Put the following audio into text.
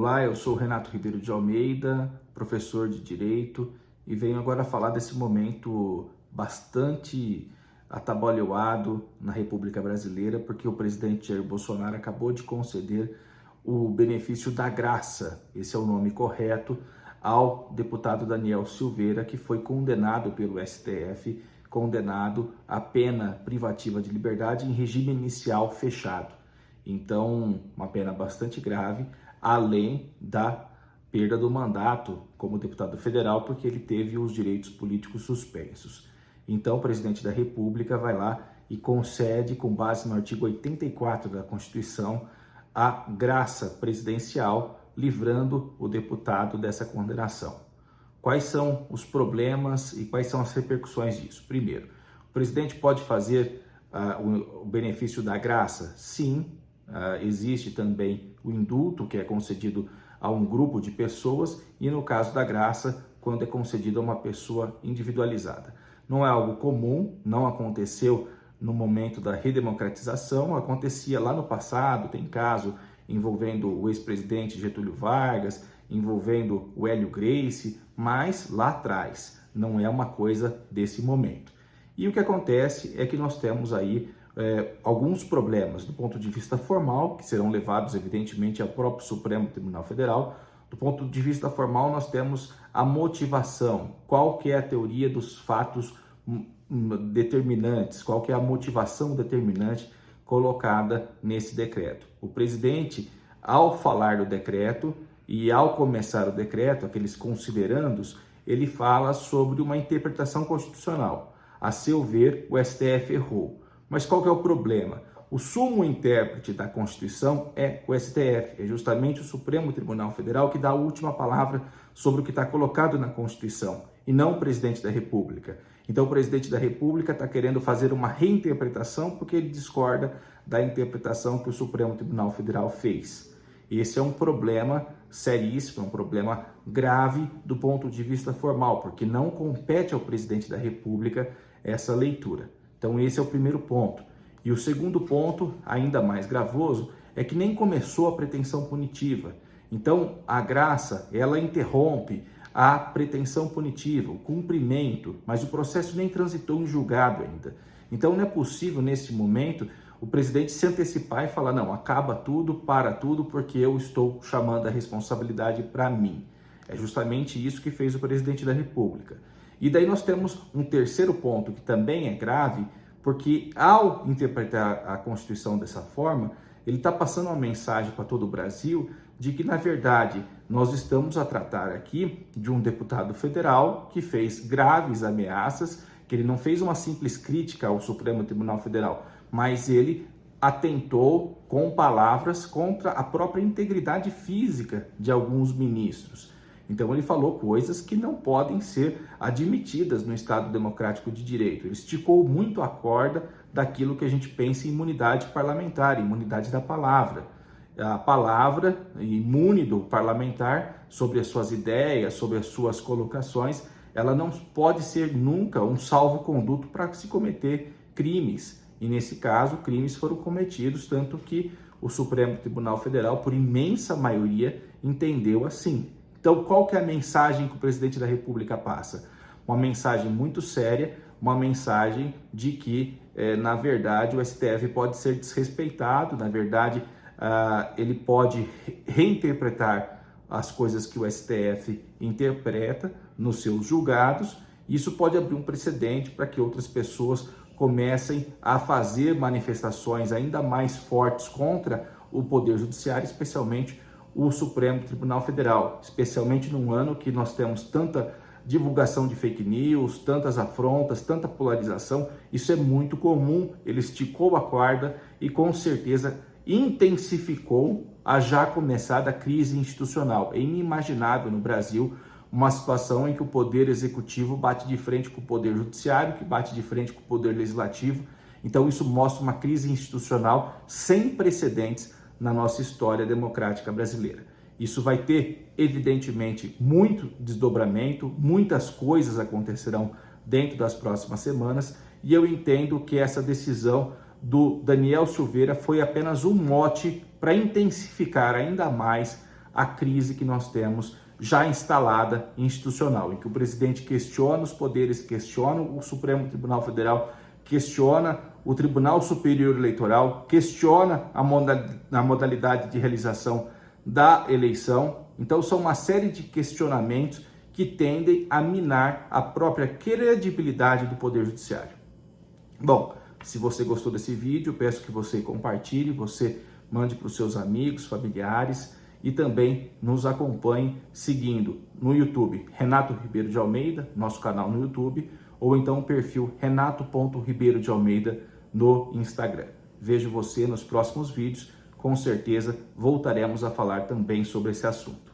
Olá, eu sou Renato Ribeiro de Almeida, professor de Direito, e venho agora falar desse momento bastante atabalhoado na República Brasileira, porque o presidente Jair Bolsonaro acabou de conceder o benefício da graça, esse é o nome correto, ao deputado Daniel Silveira, que foi condenado pelo STF, condenado à pena privativa de liberdade em regime inicial fechado. Então, uma pena bastante grave, além da perda do mandato como deputado federal, porque ele teve os direitos políticos suspensos. Então, o presidente da República vai lá e concede, com base no artigo 84 da Constituição, a graça presidencial, livrando o deputado dessa condenação. Quais são os problemas e quais são as repercussões disso? Primeiro, o presidente pode fazer o benefício da graça? Sim. Existe também o indulto, que é concedido a um grupo de pessoas, e no caso da graça, quando é concedido a uma pessoa individualizada. Não é algo comum, não aconteceu no momento da redemocratização, acontecia lá no passado, tem caso envolvendo o ex-presidente Getúlio Vargas, envolvendo o Hélio Gracie, mas lá atrás, não é uma coisa desse momento. E o que acontece é que nós temos aí alguns problemas do ponto de vista formal, que serão levados evidentemente ao próprio Supremo Tribunal Federal. Do ponto de vista formal, nós temos a motivação, qual que é a teoria dos fatos determinantes, qual que é a motivação determinante colocada nesse decreto. O presidente, ao falar do decreto e ao começar o decreto, aqueles considerandos, ele fala sobre uma interpretação constitucional. A seu ver, o STF errou. Mas qual que é o problema? O sumo intérprete da Constituição é o STF, é justamente o Supremo Tribunal Federal que dá a última palavra sobre o que está colocado na Constituição, e não o presidente da República. Então o presidente da República está querendo fazer uma reinterpretação porque ele discorda da interpretação que o Supremo Tribunal Federal fez. Esse é um problema seríssimo, é um problema grave do ponto de vista formal, porque não compete ao presidente da República essa leitura. Então esse é o primeiro ponto. E o segundo ponto, ainda mais gravoso, é que nem começou a pretensão punitiva. Então a graça, ela interrompe a pretensão punitiva, o cumprimento, mas o processo nem transitou em julgado ainda. Então não é possível nesse momento o presidente se antecipar e falar, não, acaba tudo, para tudo, porque eu estou chamando a responsabilidade para mim. É justamente isso que fez o presidente da República. E daí nós temos um terceiro ponto que também é grave, porque ao interpretar a Constituição dessa forma, ele está passando uma mensagem para todo o Brasil de que, na verdade, nós estamos a tratar aqui de um deputado federal que fez graves ameaças, que ele não fez uma simples crítica ao Supremo Tribunal Federal, mas ele atentou com palavras contra a própria integridade física de alguns ministros. Então ele falou coisas que não podem ser admitidas no Estado Democrático de Direito. Ele esticou muito a corda daquilo que a gente pensa em imunidade parlamentar, imunidade da palavra. A palavra imune do parlamentar sobre as suas ideias, sobre as suas colocações, ela não pode ser nunca um salvo-conduto para se cometer crimes. E nesse caso, crimes foram cometidos, tanto que o Supremo Tribunal Federal, por imensa maioria, entendeu assim. Então, qual que é a mensagem que o presidente da República passa? Uma mensagem muito séria, uma mensagem de que, na verdade, o STF pode ser desrespeitado, na verdade, ele pode reinterpretar as coisas que o STF interpreta nos seus julgados. Isso pode abrir um precedente para que outras pessoas comecem a fazer manifestações ainda mais fortes contra o Poder Judiciário, especialmente o Supremo Tribunal Federal, especialmente num ano que nós temos tanta divulgação de fake news, tantas afrontas, tanta polarização. Isso é muito comum. Ele esticou a corda e com certeza intensificou a já começada crise institucional. É inimaginável no Brasil uma situação em que o Poder Executivo bate de frente com o Poder Judiciário, que bate de frente com o Poder Legislativo. Então isso mostra uma crise institucional sem precedentes na nossa história democrática brasileira. Isso vai ter, evidentemente, muito desdobramento, muitas coisas acontecerão dentro das próximas semanas, e eu entendo que essa decisão do Daniel Silveira foi apenas um mote para intensificar ainda mais a crise que nós temos já instalada institucional, em que o presidente questiona os poderes, questiona o Supremo Tribunal Federal, questiona o Tribunal Superior Eleitoral, questiona a modalidade de realização da eleição. Então são uma série de questionamentos que tendem a minar a própria credibilidade do Poder Judiciário. Bom, se você gostou desse vídeo, peço que você compartilhe, você mande para os seus amigos, familiares e também nos acompanhe seguindo no YouTube Renato Ribeiro de Almeida, nosso canal no YouTube, ou então o perfil renato.ribeiro de Almeida no Instagram. Vejo você nos próximos vídeos, com certeza voltaremos a falar também sobre esse assunto.